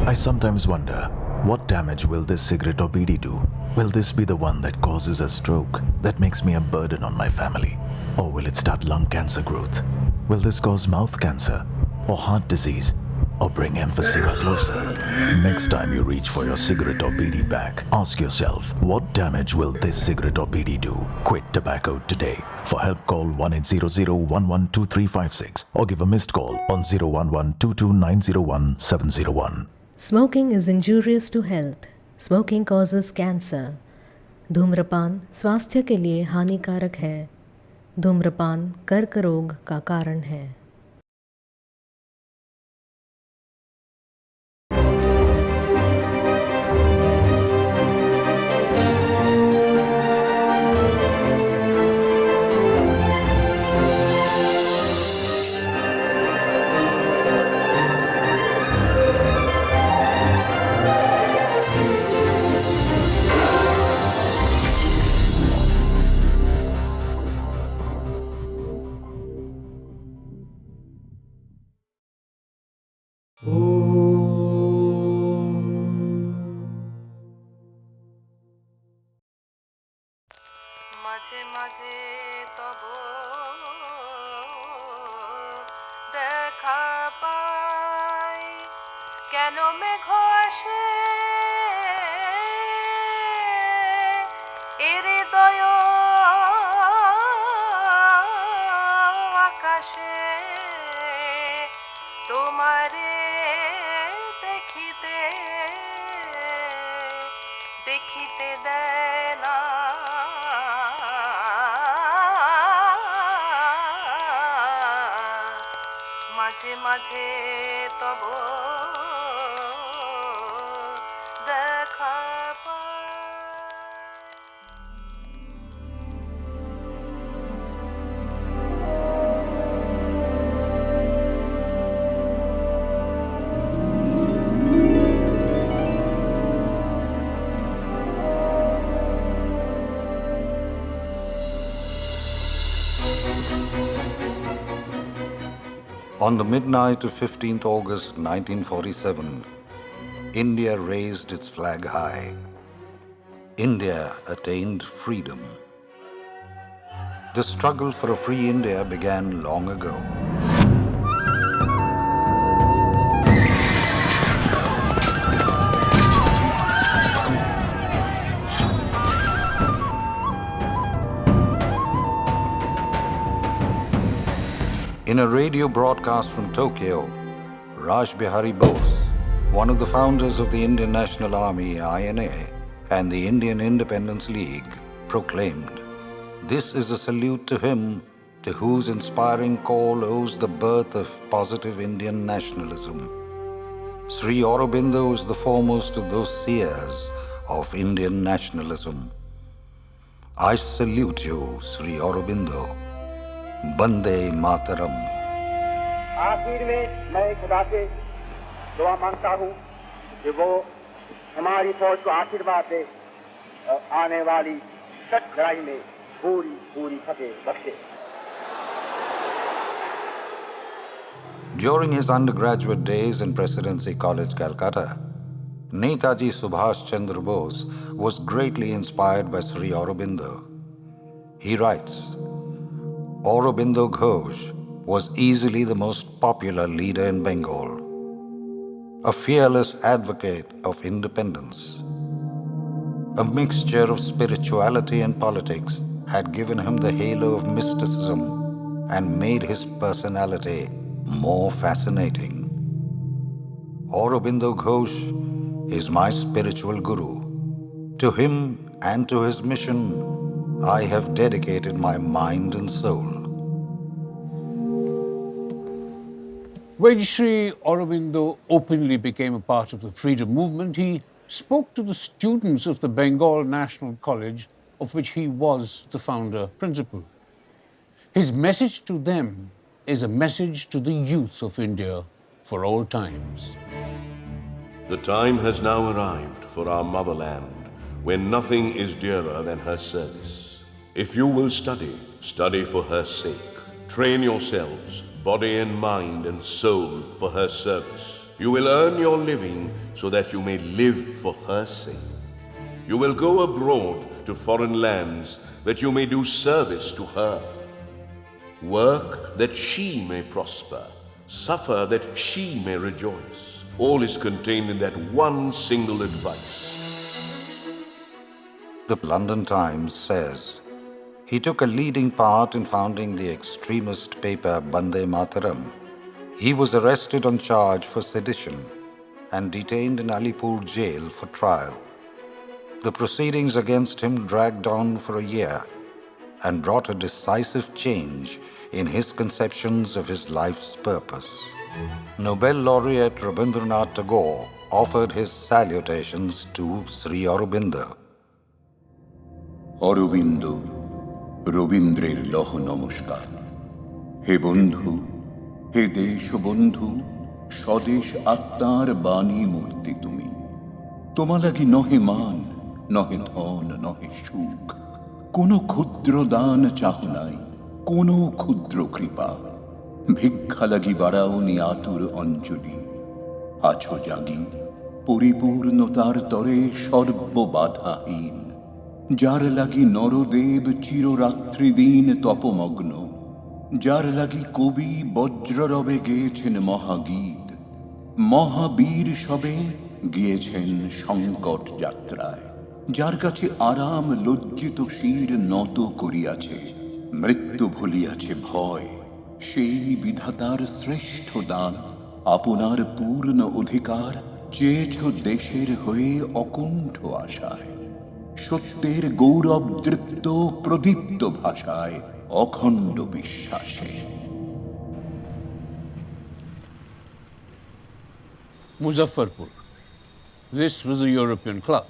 I sometimes wonder, what damage will this cigarette or bidi do? Will this be the one that causes a stroke that makes me a burden on my family? Or will it start lung cancer growth? Will this cause mouth cancer or heart disease? Or bring emphysema closer? Next time you reach for your cigarette or bidi pack, ask yourself, what damage will this cigarette or bidi do? Quit tobacco today. For help, call 1800-112356 or give a missed call on 011-22901701. Smoking is injurious to health. Smoking causes cancer. धूम्रपान स्वास्थ्य के लिए हानिकारक है. धूम्रपान कर्क रोग का कारण है. মাঝে মাঝে তব দেখা পাই কেন মেঘ আসে এ হৃদয় আকাশে তোমারে দেখিতে দেখিতে দেয় না মাঝে মাঝে তব দেখা পাই. On the midnight of 15th August 1947, India raised its flag high. India attained freedom. The struggle for a free India began long ago. In a radio broadcast from Tokyo, Raj Bihari Bose, one of the founders of the Indian National Army, INA, and the Indian Independence League, proclaimed, "This is a salute to him to whose inspiring call owes the birth of positive Indian nationalism. Sri Aurobindo is the foremost of those seers of Indian nationalism. I salute you, Sri Aurobindo. Bande Mataram." आखिर में मैं खुदा से दुआ मांगता हूँ कि वो हमारी फौज को आशीर्वाद दे और आने वाली सख्त लड़ाई में पूरी पूरी फतेह बख्शे. During his undergraduate days in Presidency College, Calcutta, Netaji Subhash Chandra Bose was greatly inspired by Sri Aurobindo. He writes, "Aurobindo Ghosh was easily the most popular leader in Bengal, a fearless advocate of independence. A mixture of spirituality and politics had given him the halo of mysticism and made his personality more fascinating. Aurobindo Ghosh is my spiritual guru. To him and to his mission, I have dedicated my mind and soul." When Sri Aurobindo openly became a part of the freedom movement, he spoke to the students of the Bengal National College, of which he was the founder principal. His message to them is a message to the youth of India for all times. The time has now arrived for our motherland, when nothing is dearer than her service. If you will study, study for her sake. Train yourselves, body and mind and soul, for her service. You will earn your living so that you may live for her sake. You will go abroad to foreign lands that you may do service to her. Work that she may prosper, suffer that she may rejoice. All is contained in that one single advice. The London Times says, he took a leading part in founding the extremist paper Bande Mataram. He was arrested on charge for sedition and detained in Alipore jail for trial. The proceedings against him dragged on for a year and brought a decisive change in his conceptions of his life's purpose. Nobel laureate Rabindranath Tagore offered his salutations to Sri Aurobindo. Aurobindo, রবীন্দ্রের লহ নমস্কার। হে বন্ধু, হে দেশ বন্ধু, স্বদেশ আত্মার বাণী মূর্তি তুমি। তোমা লাগি নহে মান, নহে ধন, নহে সুখ, কোনো ক্ষুদ্র দান চাহ নাই, কোনো ক্ষুদ্র কৃপা। ভিক্ষা লাগি বাড়াওনি আতুর অঞ্জলি। আছো জাগি পরিপূর্ণতার তরে সর্ববাধাহীন। যার লাগি নরদেব চিররাত্রি দিন তপমগ্ন, যার লাগি কবি বজ্ররবে গেয়েছেন মহাগীত, মহাবীর সবে গিয়েছেন সংকট যাত্রায়, যার কাছে আরাম লজ্জিত শির নত করিয়াছে, মৃত্যু ভুলিয়াছে ভয়, সেই বিধাতার শ্রেষ্ঠ দান। আপনার পূর্ণ অধিকার চেয়েছ দেশের হয়ে অকুণ্ঠ আশায়, সত্যের গৌরব দৃপ্ত প্রদীপ্ত ভাষায় অখণ্ড বিশ্বাসে। Muzaffarpur. This was a European club.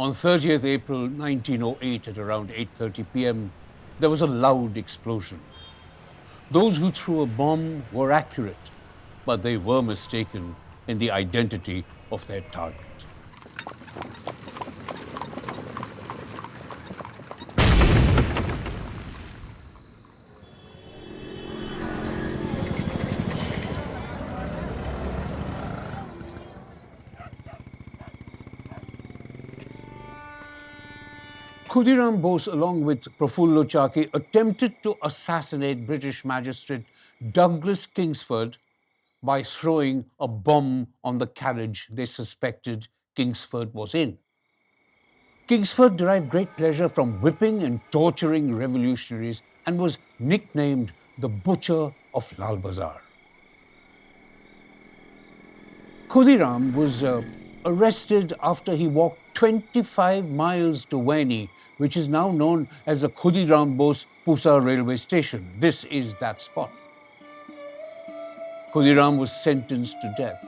On 30th April 1908 at around 8:30 p.m., there was a loud explosion. Those who threw a bomb were accurate, but they were mistaken in the identity of their target. Khudiram Bose, along with Prafullo Chaki, attempted to assassinate British magistrate Douglas Kingsford by throwing a bomb on the carriage they suspected Kingsford was in. Kingsford derived great pleasure from whipping and torturing revolutionaries and was nicknamed the Butcher of Lal Bazar. Khudiram was arrested after he walked 25 miles to Waini, which is now known as the Khudiram Bose Pusa railway station. This is that spot. Khudiram was sentenced to death.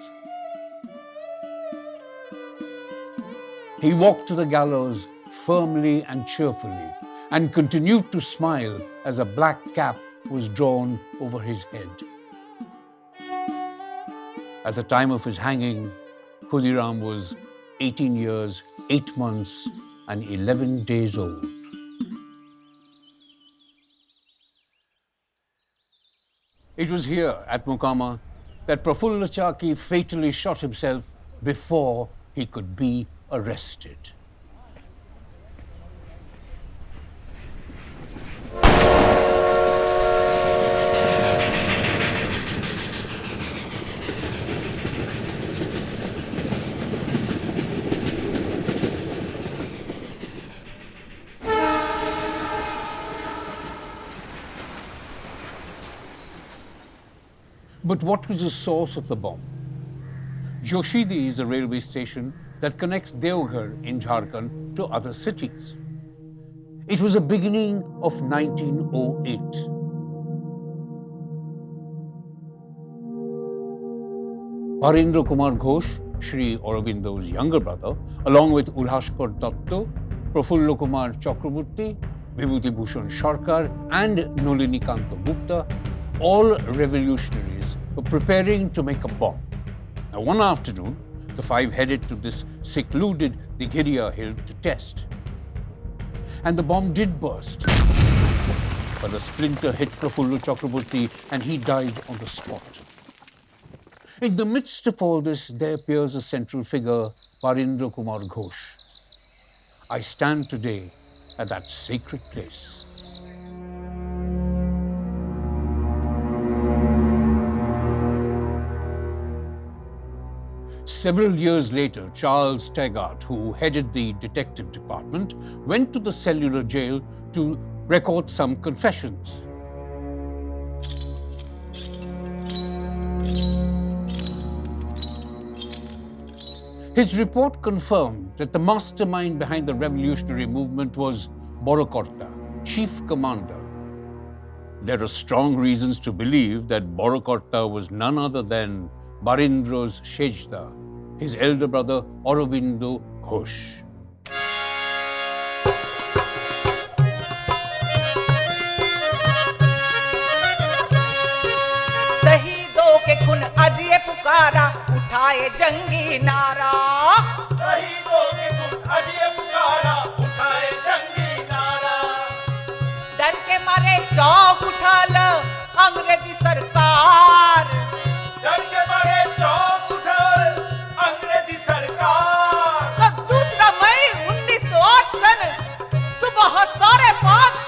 He walked to the gallows firmly and cheerfully and continued to smile as a black cap was drawn over his head. At the time of his hanging, Khudiram was 18 years, 8 months, and 11 days old. It was here at Mukama that Prafullo Chaki fatally shot himself before he could be arrested. But what was the source of the bomb? Joshidi is a railway station that connects Deoghar in Jharkhand to other cities. It was the beginning of 1908. Barendra Kumar Ghosh, Sri Aurobindo's younger brother, along with Ulhashkar Datto, Prafullo Kumar Chakraborty, Vibhuti Bhushan Sarkar, and Nolini Kanto Gupta, all revolutionaries were preparing to make a bomb. Now, one afternoon, the five headed to this secluded Dighiria hill to test. And the bomb did burst. But a splinter hit Prafullo Chakraborty and he died on the spot. In the midst of all this, there appears a central figure, Barindra Kumar Ghosh. I stand today at that sacred place. Several years later, Charles Taggart, who headed the detective department, went to the cellular jail to record some confessions. His report confirmed that the mastermind behind the revolutionary movement was Borokorta, chief commander. There are strong reasons to believe that Borokorta was none other than Barindra's Shejda, his elder brother Aurobindo Ghosh. शहीदों के खून अजिए पुकारा उठाए जंगी नारा शहीदों के खून अजिए पुकारा उठाए जंगी नारा डर के मारे चौक उठा ल अंग्रेजी सरकार डर के मारे चौक उठा अंग्रेजी सरकार तो 2 मई 1908 सन सुबह 5:30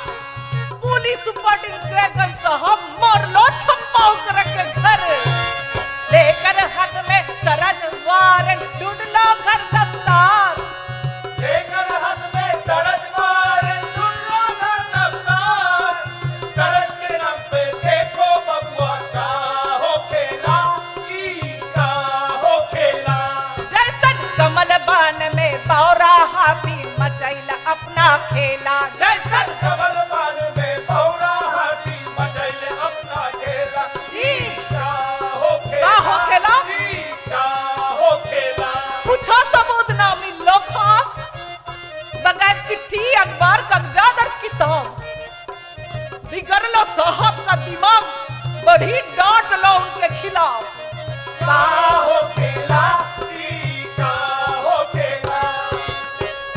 पुलिस सुपरडिटेंडेंट साहब मोरलो छप्पा के घर लेकर हाथ में सरज वारंट ढूंढ लो घर दफ्तार लेकर हाथ में सरज वारंट ढूंढ लो घर दफ्तार सरज के नाम पे देखो बबुआ का हो खेला ई का हो खेला जैसन कमल बान में बौरा हाथी मचैला अपना खेला जैसन कमल बान में बौरा हाथी मचैले अपना खेला ई का हो खेला ई का हो खेला पूछो सबूत ना मिलो खास बगैर चिट्ठी अखबार कागजात और किताब बिगड़ लो साहब का दिमाग बड़ी डांट लो उनके खिलाफ का हो खेला ई का हो खेला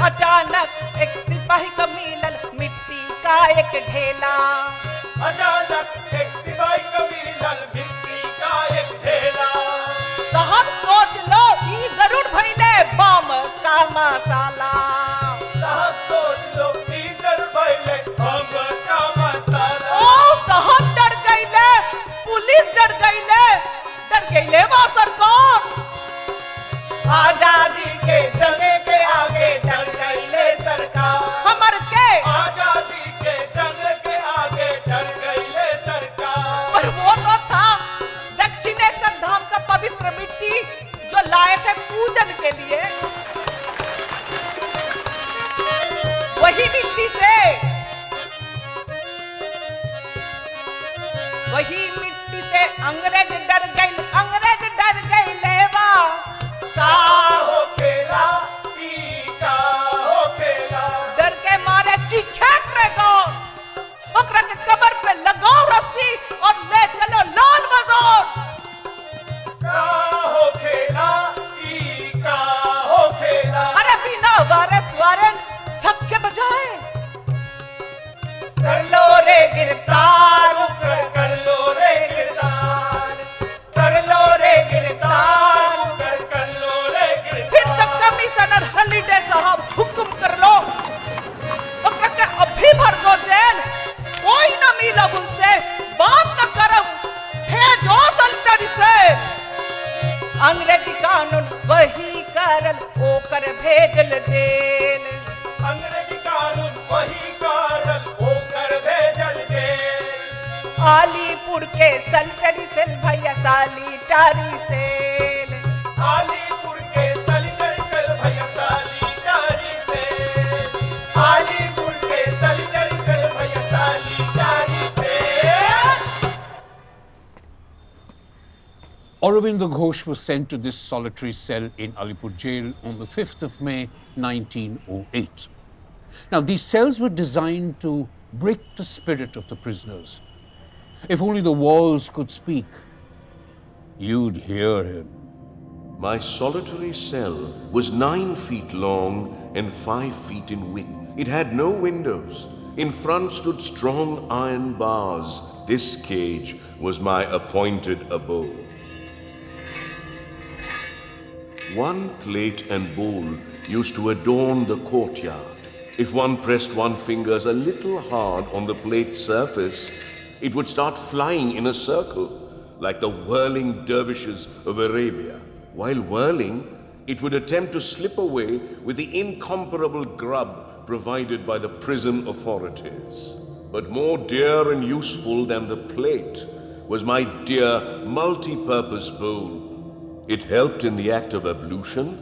अचानक एक सिपाही का मिलल मिट्टी का एक ढेला अचानक एक सिपाही का मिलल मिट्टी का एक ढेला साहब सोच लो ई जरूर भइले बम का मसाला साहब सोच लो ई जरूर भइले बम का मसाला ओ साहब डर गइले पुलिस डर गइले बा सरकार आजादी के जंगे के आगे डर गइले सरकार हमर के आजादी के जंग के आगे डर गइले सरकार पर वो तो था दक्षिणेश्वर धाम का पवित्र मिट्टी जो लाए थे पूजन के लिए वही मिट्टी से अंग्रेज डर गए लेवा का हो खेला ई का हो खेला डर के मारे चीखे करेगा ओकरा के कमर पे लगाओ रस्सी और ले चलो लाल बाजार का हो खेला ई का हो खेला अरे बिना वारंट सबके बजाए कर लो रे गिरफ्तार कर लो रे गिरफ्तार कर लो रे गिरफ्तार कर लो रे गिरफ्तार फिर तक कमिश्नर हॉलिडे साहब हुक्म कर लो ओकरा के अभी भर दो जेल कोई ना मिला उनसे बात न करम भेजो सल्टन से अंग्रेजी कानून वही करल ओकर भेजल जेल अंग्रेजी कानून वही करल ओकर भेजल जेल आलीपुर के सल्टरी सेल भैया सालीटारी सेल आलीपुर के सलिटरी सेल भैया सालीटारी सेल आलीपुर के सलिटरी सेल भैया सालीटारी cell Aurobindo Ghosh was sent to this solitary cell in Alipore jail on the 5th of May 1908. Now, these cells were designed to break the spirit of the prisoners. If only the walls could speak, you'd hear him. My solitary cell was 9 feet long and 5 feet in width. It had no windows. In front stood strong iron bars. This cage was my appointed abode. One plate and bowl used to adorn the courtyard. If one pressed one's fingers a little hard on the plate's surface, it would start flying in a circle, like the whirling dervishes of Arabia. While whirling, it would attempt to slip away with the incomparable grub provided by the prison authorities. But more dear and useful than the plate was my dear multi-purpose bowl. It helped in the act of ablution.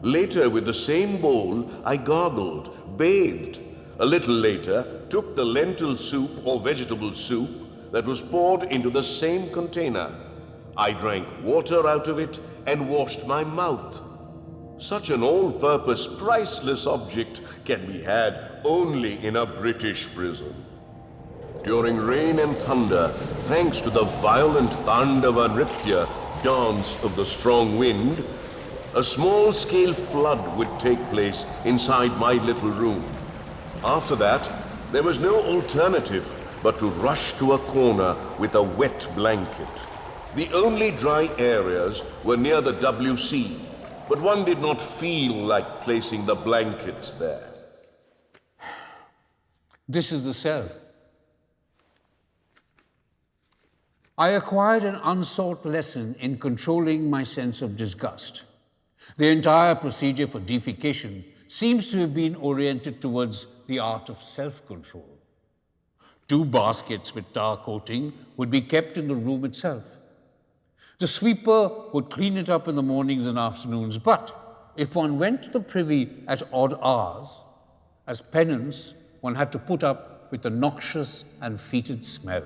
Later, with the same bowl, I gargled, bathed. A little later, took the lentil soup or vegetable soup that was poured into the same container. I drank water out of it and washed my mouth. Such an all-purpose, priceless object can be had only in a British prison. During rain and thunder, thanks to the violent Tandava Nritya, dance of the strong wind, a small-scale flood would take place inside my little room. After that, there was no alternative but to rush to a corner with a wet blanket. The only dry areas were near the WC, but one did not feel like placing the blankets there. This is the cell. I acquired an unsought lesson in controlling my sense of disgust. The entire procedure for defecation seems to have been oriented towards the art of self-control. 2 baskets with tar coating would be kept in the room itself. The sweeper would clean it up in the mornings and afternoons, but if one went to the privy at odd hours, as penance, one had to put up with the noxious and fetid smell.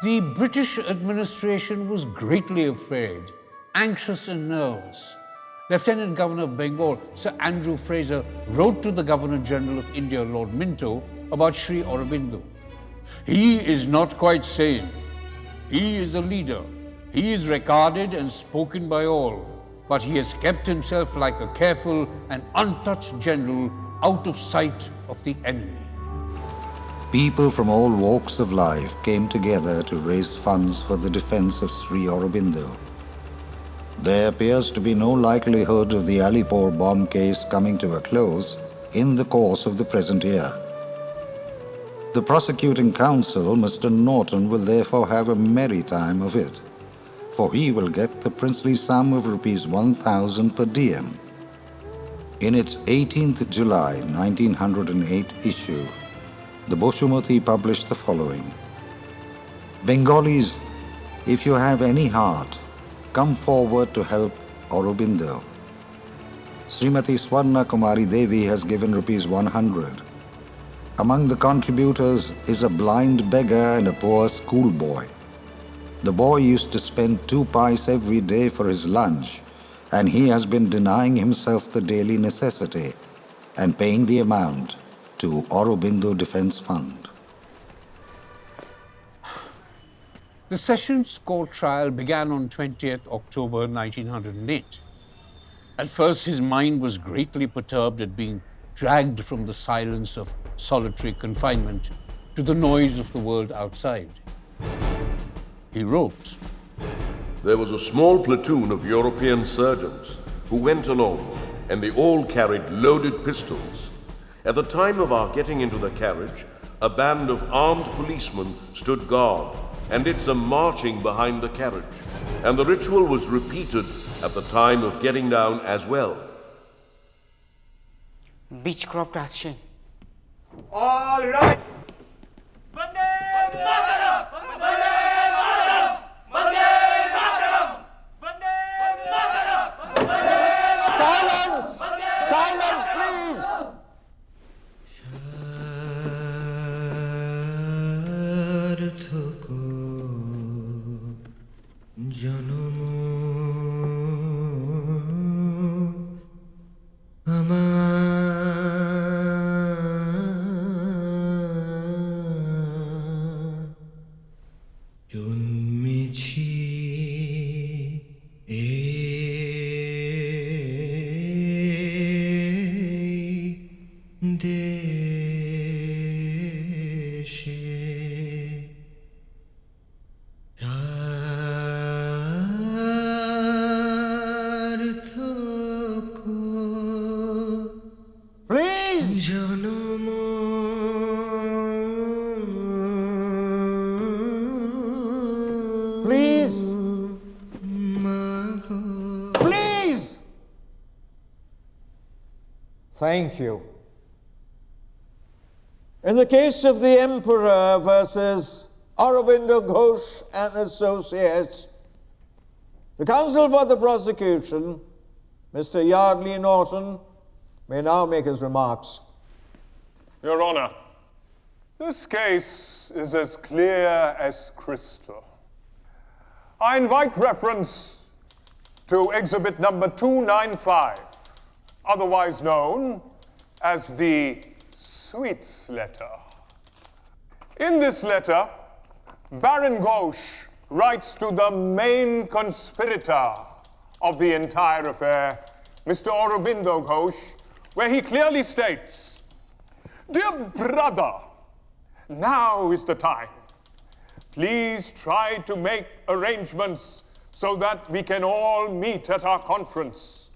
The British administration was greatly afraid, anxious and nervous. Lieutenant Governor of Bengal, Sir Andrew Fraser, wrote to the Governor General of India, Lord Minto, about Sri Aurobindo. He is not quite sane. He is a leader. He is regarded and spoken by all, but he has kept himself like a careful and untouched general out of sight of the enemy. People from all walks of life came together to raise funds for the defense of Sri Aurobindo. There appears to be no likelihood of the Alipore bomb case coming to a close in the course of the present year. The prosecuting counsel, Mr. Norton, will therefore have a merry time of it, for he will get the princely sum of rupees 1,000 per diem. In its 18th July 1908 issue, the Boshumati published the following. Bengalis, if you have any heart, come forward to help Aurobindo. Srimati Swarna Kumari Devi has given rupees 100. Among the contributors is a blind beggar and a poor schoolboy. The boy used to spend 2 pice every day for his lunch, and he has been denying himself the daily necessity and paying the amount to Aurobindo Defense Fund. The Sessions Court trial began on 20th October 1908. At first, his mind was greatly perturbed at being dragged from the silence of solitary confinement to the noise of the world outside. He wrote, There was a small platoon of European surgeons who went along, and they all carried loaded pistols. At the time of our getting into the carriage, a band of armed policemen stood guard and did some marching behind the carriage, and the ritual was repeated at the time of getting down as well. Beechcroft আসছে All right. Vande Mataram! Vande Mataram! Vande Mataram! Vande Mataram! Vande Mataram! Silence! Silence, please! দেশে Thank you. In the case of the Emperor versus Aurobindo Ghosh and Associates, the counsel for the prosecution, Mr. Yardley Norton, may now make his remarks. Your Honor, this case is as clear as crystal. I invite reference to exhibit number 295, otherwise known as the Sweets letter. In this letter, Baron Ghosh writes to the main conspirator of the entire affair, Mr. Aurobindo Ghosh, where he clearly states, "Dear brother, now is the time. Please try to make arrangements so that we can all meet at our conference.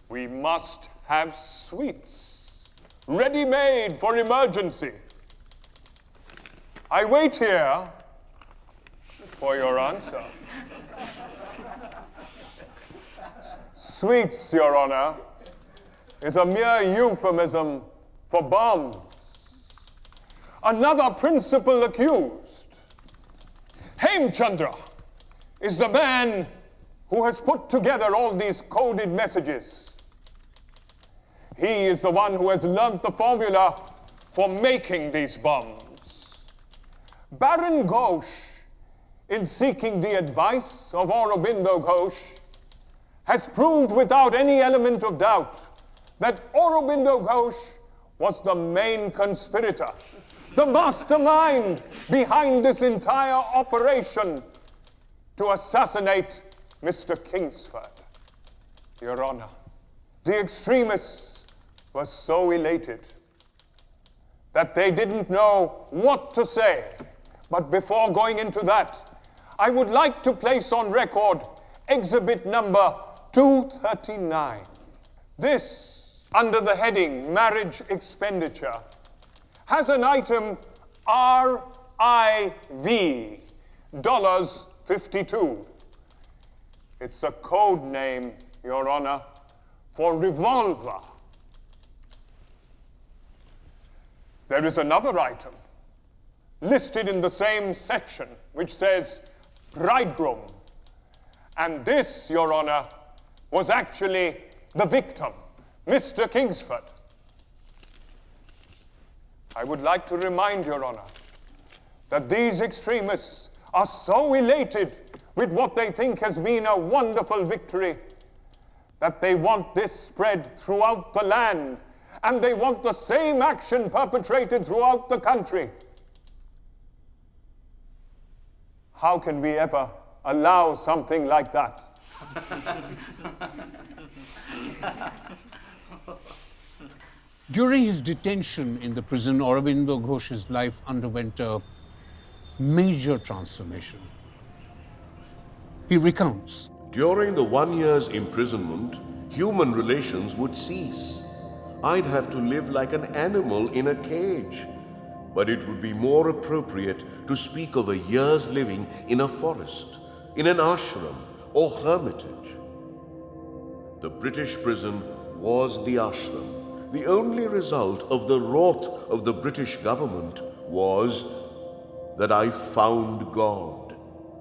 We must have sweets, ready-made for emergency. I wait here for your answer." Sweets, Your Honor, is a mere euphemism for bombs. Another principal accused, Hemchandra, is the man who has put together all these coded messages. He is the one who has learnt the formula for making these bombs. Baron Ghosh, in seeking the advice of Aurobindo Ghosh, has proved without any element of doubt that Aurobindo Ghosh was the main conspirator, the mastermind behind this entire operation to assassinate Mr. Kingsford. Your Honor, the extremists were so elated that they didn't know what to say. But before going into that, I would like to place on record exhibit number 239. This, under the heading Marriage Expenditure, has an item RIV, $52. It's a code name, Your Honor, for revolver. There is another item listed in the same section which says bridegroom. And this, Your Honor, was actually the victim, Mr. Kingsford. I would like to remind Your Honor that these extremists are so elated with what they think has been a wonderful victory that they want this spread throughout the land, and they want the same action perpetrated throughout the country. How can we ever allow something like that? During his detention in the prison, Aurobindo Ghosh's life underwent a major transformation. He recounts. During the 1 year's imprisonment, human relations would cease. I'd have to live like an animal in a cage. But it would be more appropriate to speak of a year's living in a forest, in an ashram or hermitage. The British prison was the ashram. The only result of the wrath of the British government was that I found God.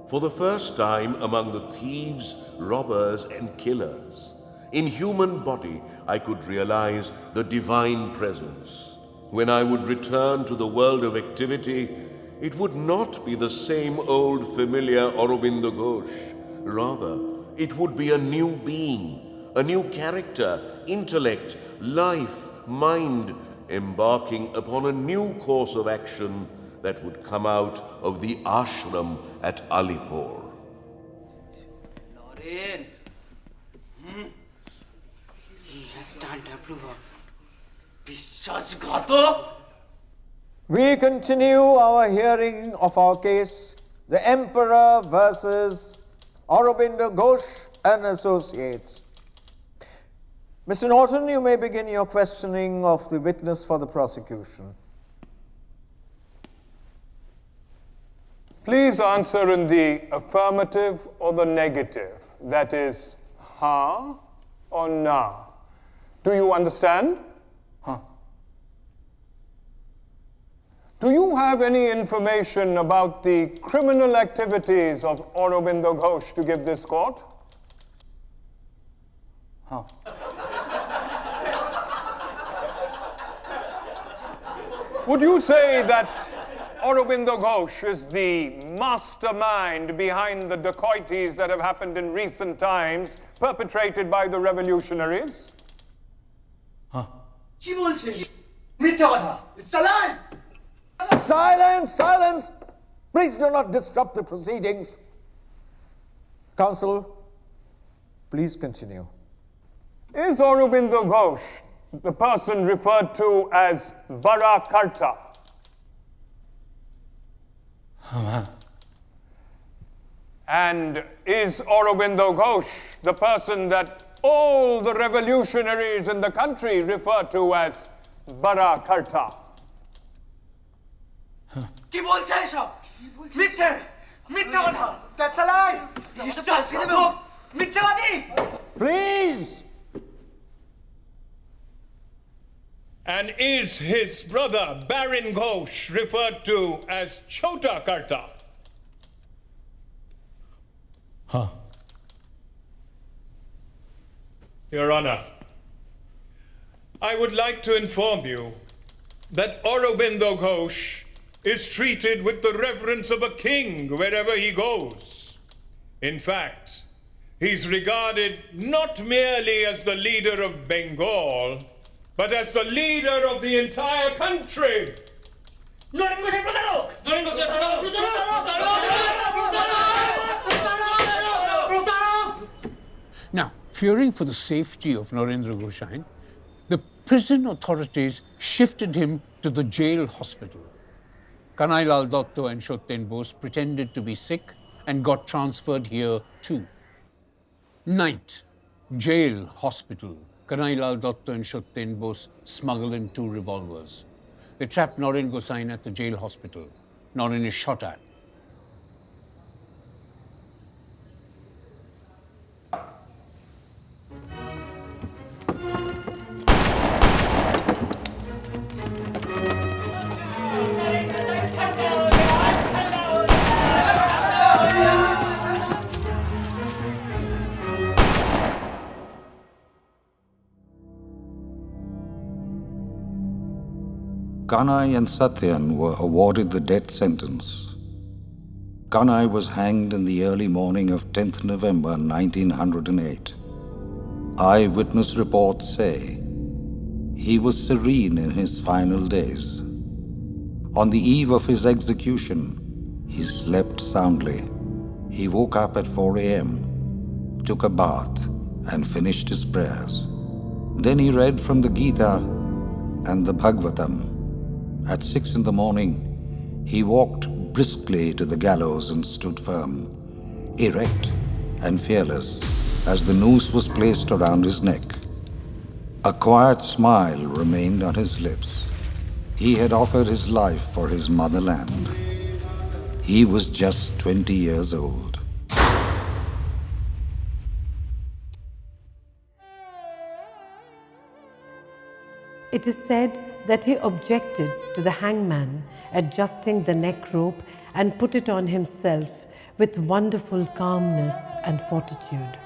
For the first time among the thieves, robbers, and killers, in human body I could realize the divine presence. When I would return to the world of activity, it would not be the same old familiar Aurobindo Ghosh. Rather, it would be a new being, a new character, intellect, life, mind, embarking upon a new course of action that would come out of the ashram at Alipore. Lauren, he has stamped approval. We continue our hearing of our case, the Emperor versus Aurobindo Ghosh and Associates. Mr. Norton, you may begin your questioning of the witness for the prosecution. Please answer in the affirmative or the negative, that is, ha or na. Do you understand? Huh? Do you have any information about the criminal activities of Aurobindo Ghosh to give this court? Huh? Would you say that Aurobindo Ghosh is the mastermind behind the dacoities that have happened in recent times, perpetrated by the revolutionaries? Huh? It's a lie! Silence! Silence! Please do not disrupt the proceedings. Counsel, please continue. Is Aurobindo Ghosh the person referred to as Barakarta? And is Aurobindo Ghosh the person that all the revolutionaries in the country refer to as Barakarta? কি বলছে এসব মিথ্যে মিথ্যে কথা that's a লাই এসব চাষি দেবে মিথ্যাবাদী Please! And is his brother Baron Ghosh referred to as Chota Karta? Huh? Your Honor, I would like to inform you that Aurobindo Ghosh is treated with the reverence of a king wherever he goes. In fact, he's regarded not merely as the leader of Bengal, but as the leader of the entire country. Now, fearing for the safety of Narendra Goshain, the prison authorities shifted him to the jail hospital. Kanailal Dotto and Shotten Bose pretended to be sick and got transferred here too. Night, jail, hospital. Kanailal Dotto and Shotten Bose smuggled in 2 revolvers. They trapped Naren Gosain at the jail hospital. Naren is shot at. Kanai and Satyan were awarded the death sentence. Kanai was hanged in the early morning of 10th November 1908. Eyewitness reports say he was serene in his final days. On the eve of his execution, he slept soundly. He woke up at 4 a.m., took a bath, and finished his prayers. Then he read from the Gita and the Bhagavatam. At 6 in the morning, he walked briskly to the gallows and stood firm, erect and fearless, as the noose was placed around his neck. A quiet smile remained on his lips. He had offered his life for his motherland. He was just 20 years old. It is said that he objected to the hangman adjusting the neck rope and put it on himself with wonderful calmness and fortitude.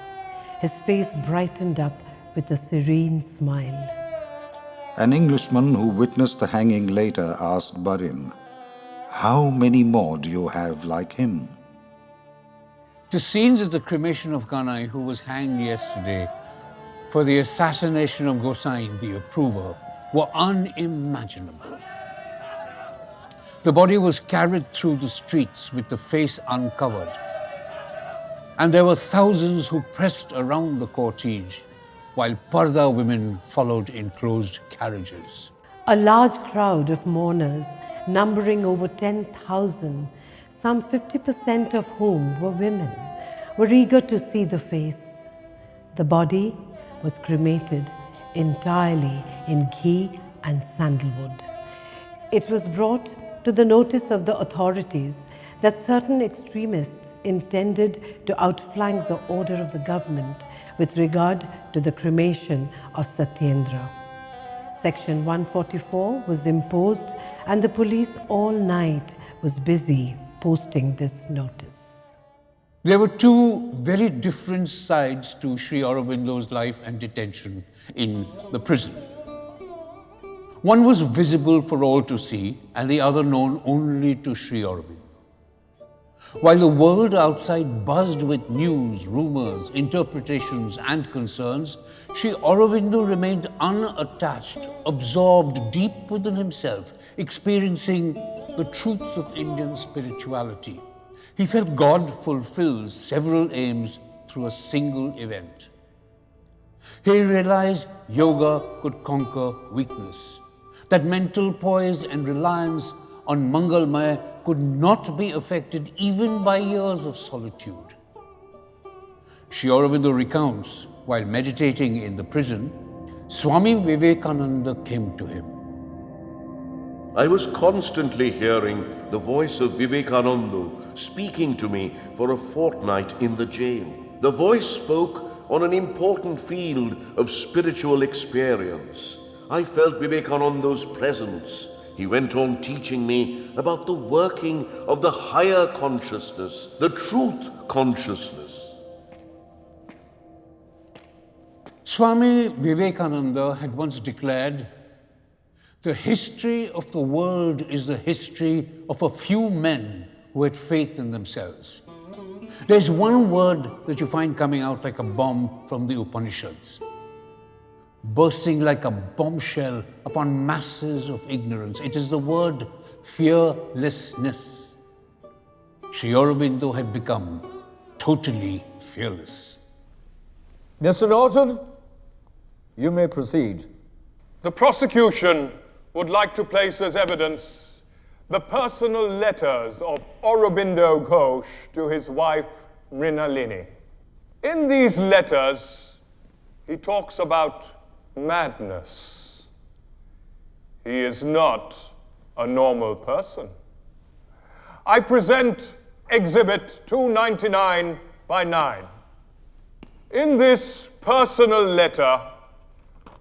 His face brightened up with a serene smile. An Englishman who witnessed the hanging later asked Barin, "How many more do you have like him?" The scenes of the cremation of Kanai, who was hanged yesterday for the assassination of Gosain, the approver, were unimaginable. The body was carried through the streets with the face uncovered, and there were thousands who pressed around the cortege, while Parda women followed in closed carriages. A large crowd of mourners, numbering over 10,000, some 50% of whom were women, were eager to see the face. The body was cremated entirely in ghee and sandalwood. It was brought to the notice of the authorities that certain extremists intended to outflank the order of the government with regard to the cremation of Satyendra. Section 144 was imposed and the police all night was busy posting this notice. There were two very different sides to Sri Aurobindo's life and detention in the prison. One was visible for all to see and the other known only to Sri Aurobindo. While the world outside buzzed with news, rumors, interpretations and concerns, Sri Aurobindo remained unattached, absorbed deep within himself, experiencing the truths of Indian spirituality. He felt God fulfills several aims through a single event. He realized yoga could conquer weakness, that mental poise and reliance on Mangalmaya could not be affected even by years of solitude. Sri Aurobindo recounts, while meditating in the prison, Swami Vivekananda came to him. I was constantly hearing the voice of Vivekananda speaking to me for a fortnight in the jail. The voice spoke on an important field of spiritual experience. I felt Vivekananda's presence. He went on teaching me about the working of the higher consciousness, the truth consciousness. Swami Vivekananda had once declared, "The history of the world is the history of a few men who had faith in themselves." There's one word that you find coming out like a bomb from the Upanishads, bursting like a bombshell upon masses of ignorance. It is the word fearlessness. Sri Aurobindo had become totally fearless. Mr. Norton, you may proceed. The prosecution would like to place as evidence the personal letters of Aurobindo Ghosh to his wife, Mrinalini. In these letters, he talks about madness. He is not a normal person. I present Exhibit 299 by 9. In this personal letter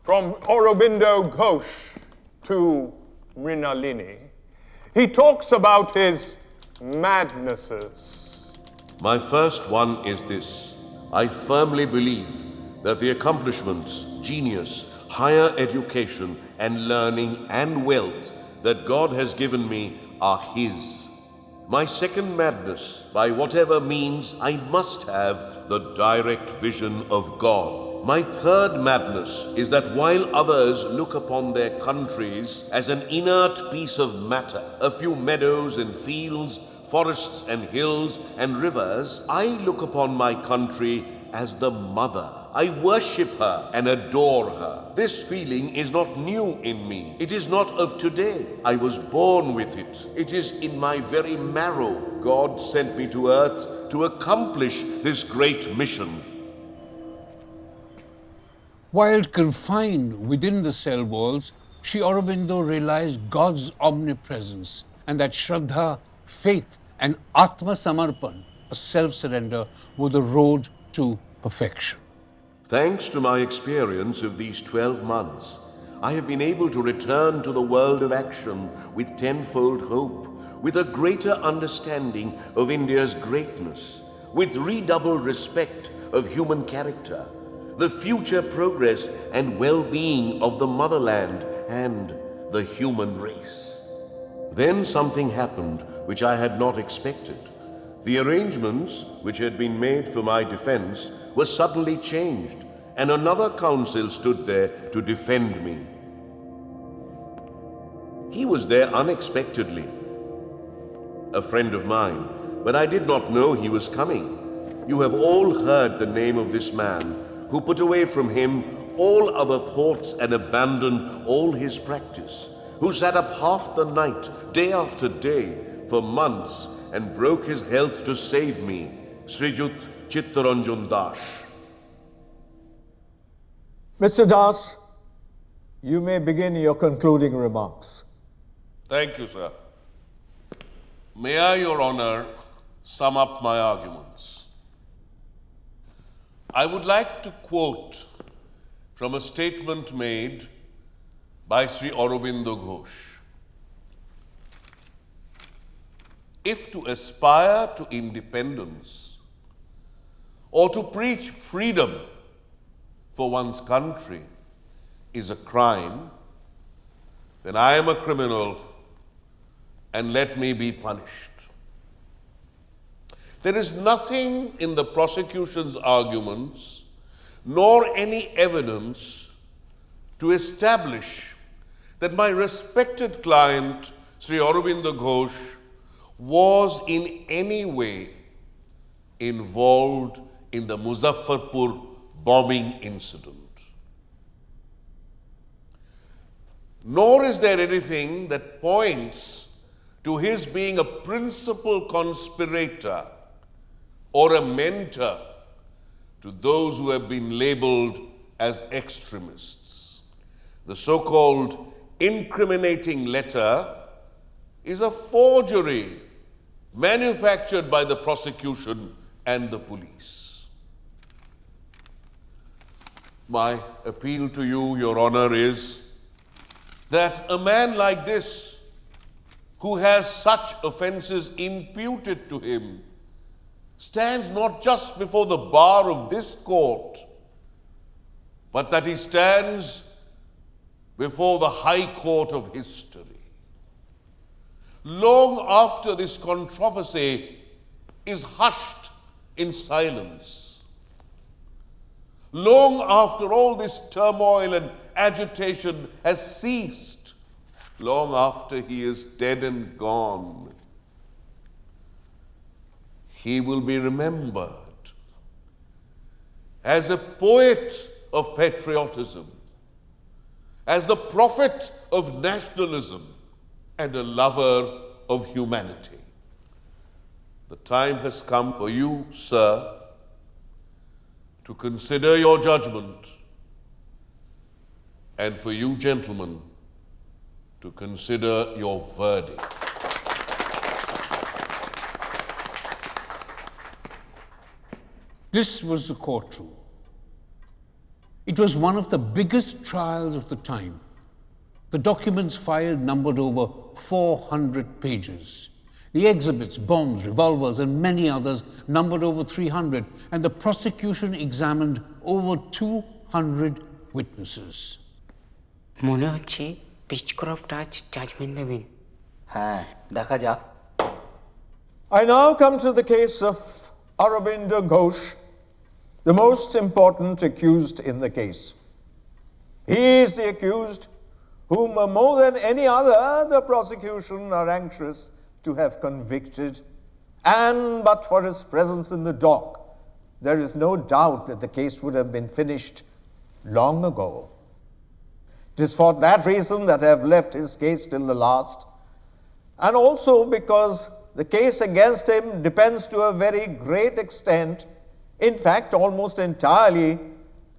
from Aurobindo Ghosh to Mrinalini, he talks about his madnesses. My first one is this. I firmly believe that the accomplishments, genius, higher education and learning and wealth that God has given me are His. My second madness, by whatever means, I must have the direct vision of God. My third madness is that while others look upon their countries as an inert piece of matter, a few meadows and fields, forests and hills and rivers, I look upon my country as the mother. I worship her and adore her. This feeling is not new in me. It is not of today. I was born with it. It is in my very marrow. God sent me to earth to accomplish this great mission. While confined within the cell walls, Sri Aurobindo realized God's omnipresence and that Shraddha, faith and Atma Samarpan, a self-surrender, were the road to perfection. Thanks to my experience of these 12 months, I have been able to return to the world of action with tenfold hope, with a greater understanding of India's greatness, with redoubled respect of human character, the future progress and well-being of the motherland and the human race. Then something happened which I had not expected. The arrangements which had been made for my defense were suddenly changed, and another counsel stood there to defend me. He was there unexpectedly, a friend of mine, but I did not know he was coming. You have all heard the name of this man who put away from him all other thoughts and abandoned all his practice, who sat up half the night, day after day, for months, and broke his health to save me, Srijut Chittaranjan Das. Mr. Das, you may begin your concluding remarks. Thank you, sir. May I, Your Honor, sum up my arguments? I would like to quote from a statement made by Sri Aurobindo Ghosh. If to aspire to independence or to preach freedom for one's country is a crime, then I am a criminal and let me be punished. There is nothing in the prosecution's arguments nor any evidence to establish that my respected client, Sri Aurobindo Ghosh, was in any way involved in the Muzaffarpur bombing incident. Nor is there anything that points to his being a principal conspirator or a mentor to those who have been labeled as extremists. The so-called incriminating letter is a forgery manufactured by the prosecution and the police. My appeal to you, Your Honor, is that a man like this, who has such offenses imputed to him, stands not just before the bar of this court, but that he stands before the High Court of history. Long after this controversy is hushed in silence, long after all this turmoil and agitation has ceased, long after he is dead and gone, he will be remembered as a poet of patriotism, as the prophet of nationalism, and a lover of humanity. The time has come for you, sir, to consider your judgment, and for you, gentlemen, to consider your verdict. This was the courtroom. It was one of the biggest trials of the time. The documents filed numbered over 400 pages. The exhibits, bombs, revolvers, and many others numbered over 300, and the prosecution examined over 200 witnesses. মনে হচ্ছে পিচক্রফট আজ judgement দেবেন। হ্যাঁ, দেখা যাক। I now come to the case of Aurobindo Ghosh, the most important accused in the case. He is the accused whom more than any other the prosecution are anxious to have convicted, and but for his presence in the dock, there is no doubt that the case would have been finished long ago. It is for that reason that I have left his case till the last, and also because the case against him depends to a very great extent, in fact almost entirely,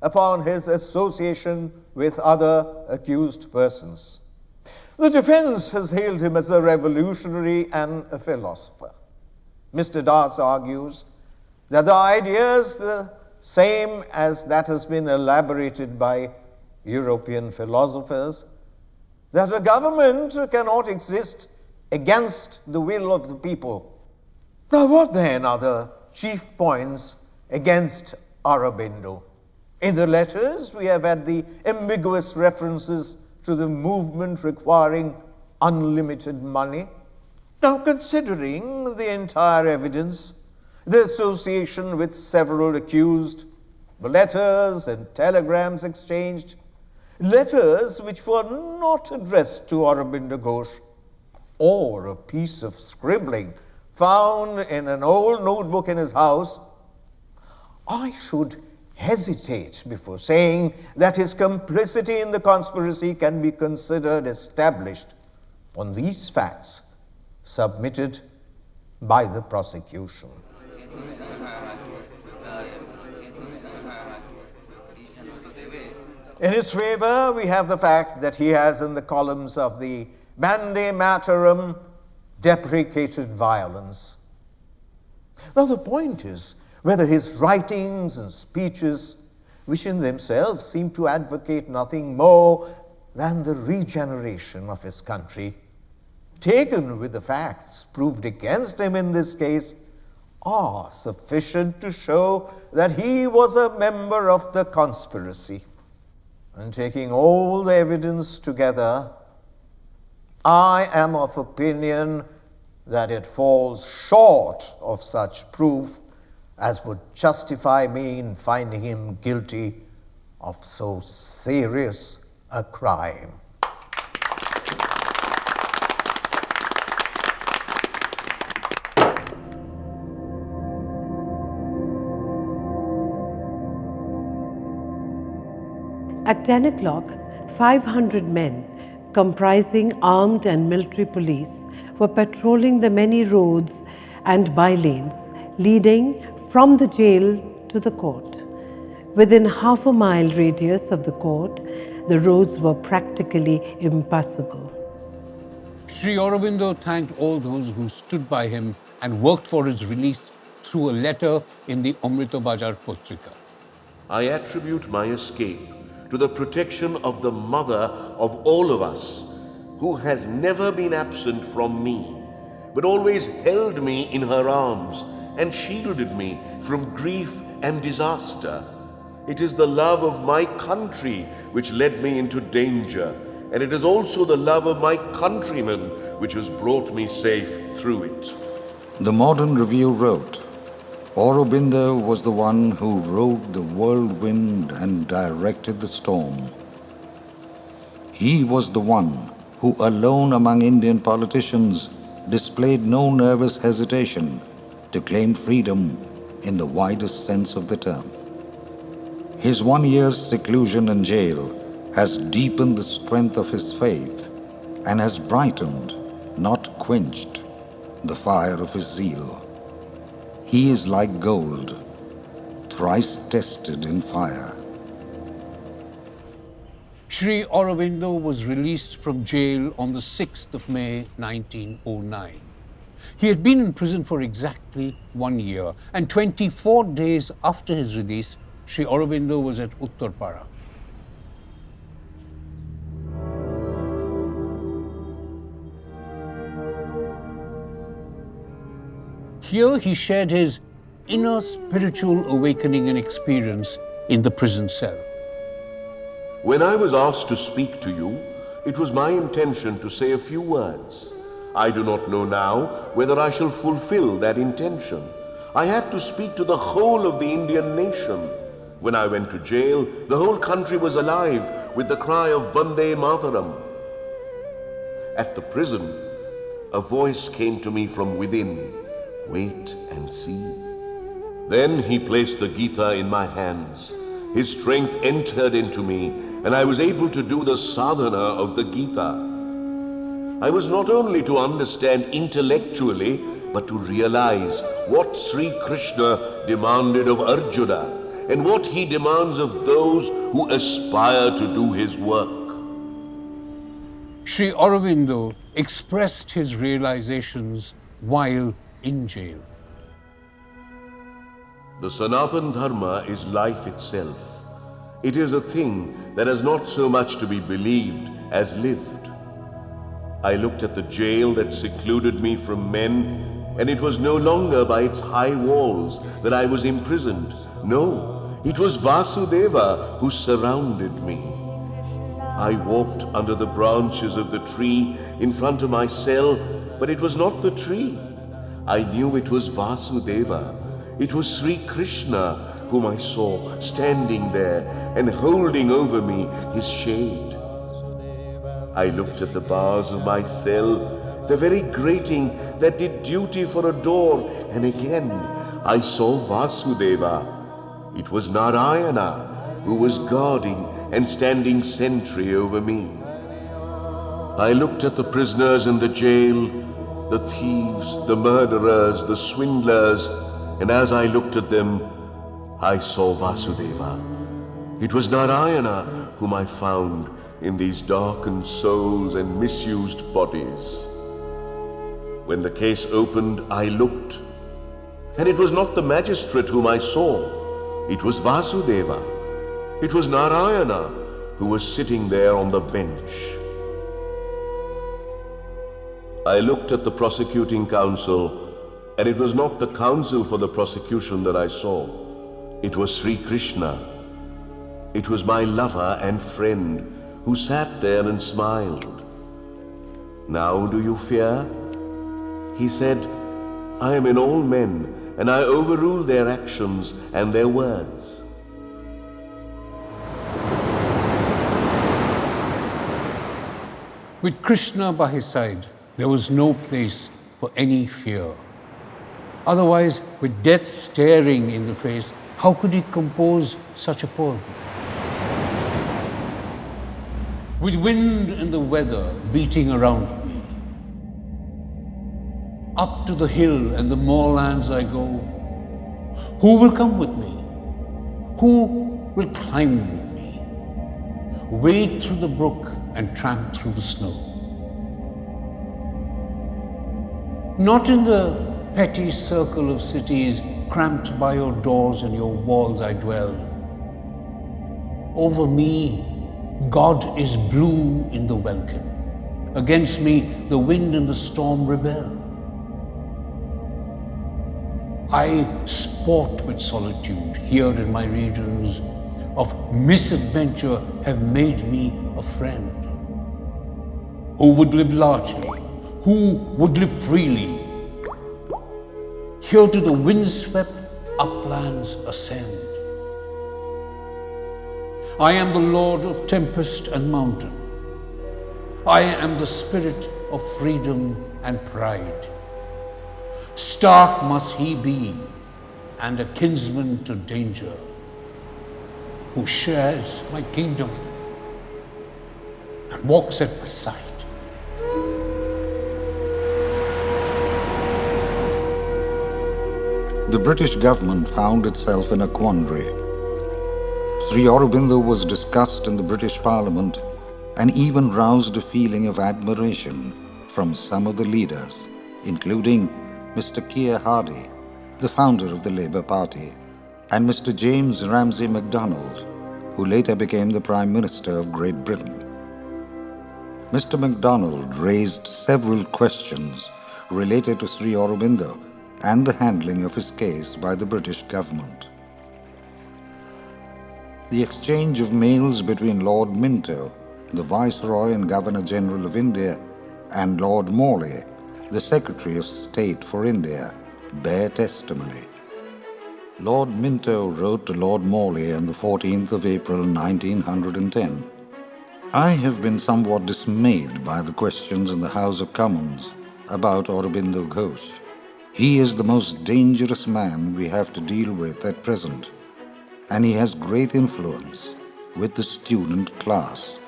upon his association with other accused persons. The defense has hailed him as a revolutionary and a philosopher. Mr. Das argues that the idea is the same as that has been elaborated by European philosophers, that a government cannot exist against the will of the people. Now, what then are the chief points against Aurobindo? In the letters, we have had the ambiguous references to the movement requiring unlimited money. Now, considering the entire evidence, the association with several accused, the letters and telegrams exchanged, letters which were not addressed to Aurobindo Ghosh, or a piece of scribbling found in an old notebook in his house, I should hesitate before saying that his complicity in the conspiracy can be considered established on these facts submitted by the prosecution. In his favor, we have the fact that he has in the columns of the Bande Mataram deprecated violence. Now, the point is whether his writings and speeches, which in themselves seem to advocate nothing more than the regeneration of his country, taken with the facts proved against him in this case, are sufficient to show that he was a member of the conspiracy. And taking all the evidence together, I am of opinion that it falls short of such proof as would justify me in finding him guilty of so serious a crime. At 10 o'clock, 500 men, comprising armed and military police, were patrolling the many roads and by-lanes leading from the jail to the court. Within half a mile radius of the court, the roads were practically impassable. Sri Aurobindo thanked all those who stood by him and worked for his release through a letter in the Amrita Bajar Potrika. I attribute my escape to the protection of the mother of all of us, who has never been absent from me, but always held me in her arms and shielded me from grief and disaster. It is the love of my country which led me into danger, and it is also the love of my countrymen which has brought me safe through it. The Modern Review wrote, Aurobindo was the one who rode the whirlwind and directed the storm. He was the one who alone among Indian politicians displayed no nervous hesitation to claim freedom in the widest sense of the term. His 1 year's seclusion in jail has deepened the strength of his faith and has brightened, not quenched, the fire of his zeal. He is like gold, thrice tested in fire. Sri Aurobindo was released from jail on the 6th of May 1909. He had been in prison for exactly 1 year, and 24 days after his release, Sri Aurobindo was at Uttarpara. Here he shared his inner spiritual awakening and experience in the prison cell. When I was asked to speak to you, it was my intention to say a few words. I do not know now whether I shall fulfill that intention. I have to speak to the whole of the Indian nation. When I went to jail, the whole country was alive with the cry of Bande Mataram. At the prison, a voice came to me from within. Wait and see. Then he placed the Gita in my hands. His strength entered into me, and I was able to do the sadhana of the Gita. I was not only to understand intellectually, but to realize what Sri Krishna demanded of Arjuna and what he demands of those who aspire to do his work. Sri Aurobindo expressed his realizations while in jail. The Sanatan Dharma is life itself. It is a thing that has not so much to be believed as lived. I looked at the jail that secluded me from men, and it was no longer by its high walls that I was imprisoned. No, it was Vasudeva who surrounded me. I walked under the branches of the tree in front of my cell, but it was not the tree. I knew it was Vasudeva. It was Sri Krishna whom I saw standing there and holding over me his shade. I looked at the bars of my cell, the very grating that did duty for a door, and again I saw Vasudeva. It was Narayana who was guarding and standing sentry over me. I looked at the prisoners in the jail, the thieves, the murderers, the swindlers, and as I looked at them, I saw Vasudeva. It was Narayana whom I found in these darkened souls and misused bodies. When the case opened, I looked, And it was not the magistrate whom I saw. It was Vasudeva. It was Narayana who was sitting there on the bench. I looked at the prosecuting counsel, and it was not the counsel for the prosecution that I saw. It was Sri Krishna. It was my lover and friend who sat there and smiled. Now do you fear? He said, I am in all men, and I overrule their actions and their words. With Krishna by his side, there was no place for any fear. Otherwise, with death staring in the face, how could he compose such a poem? With wind and the weather beating around me, up to the hill and the moorlands I go. Who will come with me? Who will climb with me? Wade through the brook and tramp through the snow. Not in the petty circle of cities cramped by your doors and your walls I dwell. Over me, God is blue in the welkin. Against me, the wind and the storm rebel. I sport with solitude here in my regions of misadventure have made me a friend. Who would live largely? Who would live freely? Here to the windswept uplands ascend. I am the Lord of tempest and mountain. I am the spirit of freedom and pride. Stark must he be, and a kinsman to danger, who shares my kingdom and walks at my side. The British government found itself in a quandary. Sri Aurobindo was discussed in the British Parliament and even roused a feeling of admiration from some of the leaders, including Mr. Keir Hardie, the founder of the Labour Party, and Mr. James Ramsay MacDonald, who later became the Prime Minister of Great Britain. Mr. MacDonald raised several questions related to Sri Aurobindo and the handling of his case by the British government. The exchange of mails between Lord Minto, the Viceroy and Governor-General of India, and Lord Morley, the Secretary of State for India, bear testimony. Lord Minto wrote to Lord Morley on the 14th of April 1910, I have been somewhat dismayed by the questions in the House of Commons about Aurobindo Ghosh. He is the most dangerous man we have to deal with at present, and he has great influence with the student class.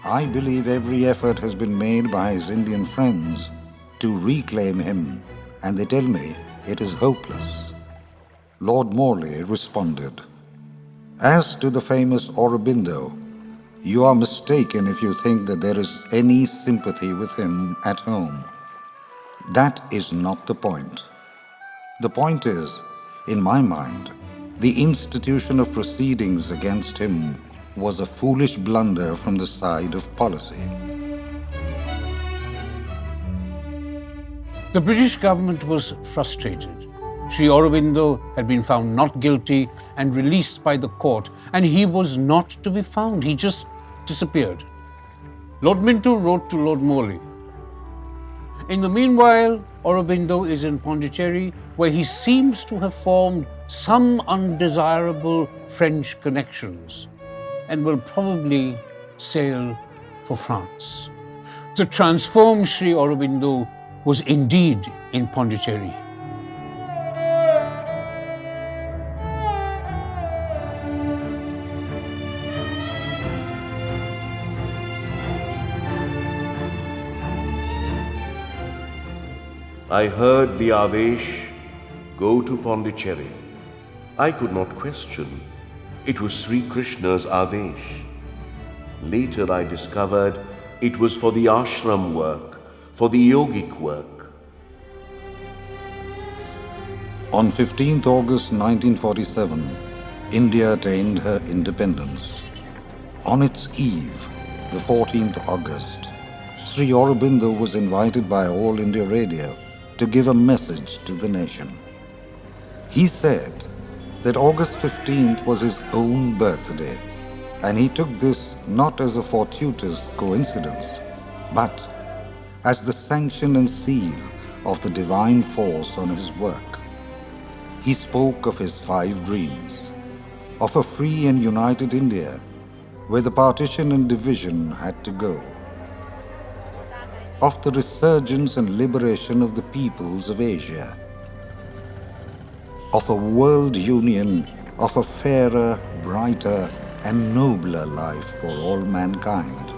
I believe every effort has been made by his Indian friends to reclaim him, and they tell me it is hopeless. Lord Morley responded, As to the famous Aurobindo, you are mistaken if you think that there is any sympathy with him at home. That is not the point. The point is, in my mind, the institution of proceedings against him was a foolish blunder from the side of policy. The British government was frustrated. Sri Aurobindo had been found not guilty and released by the court, and he was not to be found. He just disappeared. Lord Minto wrote to Lord Morley. In the meanwhile, Aurobindo is in Puducherry, where he seems to have formed some undesirable French connections and will probably sail for France. The transformed Sri Aurobindo was indeed in Puducherry. I heard the Adesh, go to Puducherry. I could not question. It was Sri Krishna's Adesh. Later I discovered it was for the ashram work, for the yogic work. On 15th August 1947, India attained her independence. On its eve, the 14th August, Sri Aurobindo was invited by All India Radio to give a message to the nation. He said that August 15th was his own birthday, and he took this not as a fortuitous coincidence, but as the sanction and seal of the divine force on his work. He spoke of his 5 dreams, of a free and united India where the partition and division had to go, of the resurgence and liberation of the peoples of Asia, of a world union, of a fairer, brighter, and nobler life for all mankind,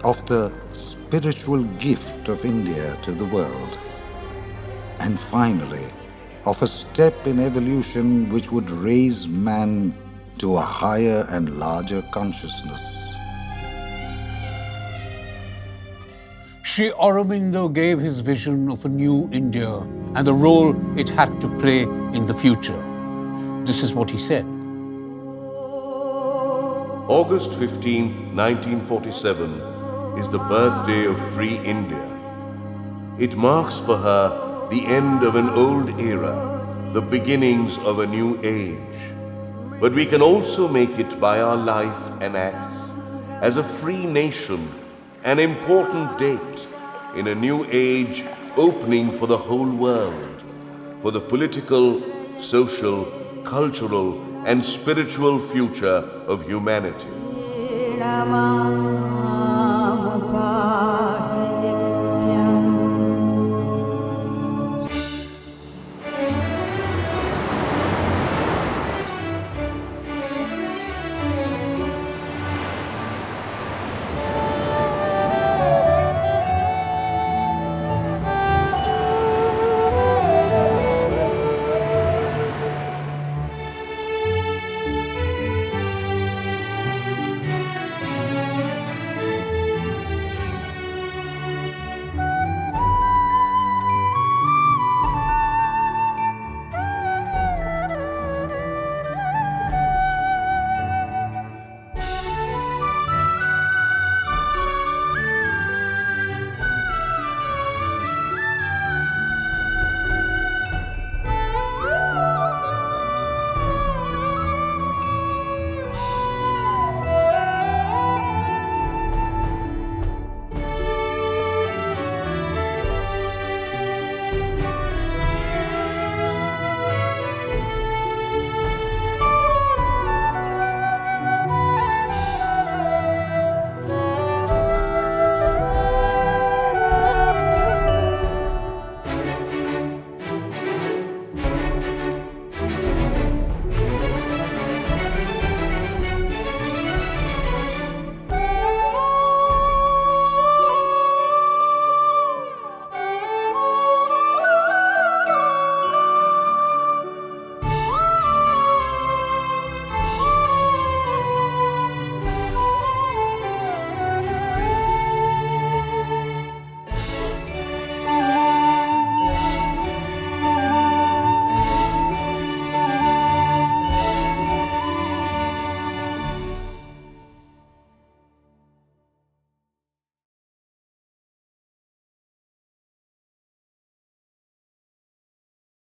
of the spiritual gift of India to the world, and finally, of a step in evolution which would raise man to a higher and larger consciousness. Sri Aurobindo gave his vision of a new India and the role it had to play in the future. This is what he said. August 15th, 1947 is the birthday of free India. It marks for her the end of an old era, the beginnings of a new age. But we can also make it by our life and acts as a free nation, an important date in a new age opening for the whole world, for the political, social, cultural, and spiritual future of humanity.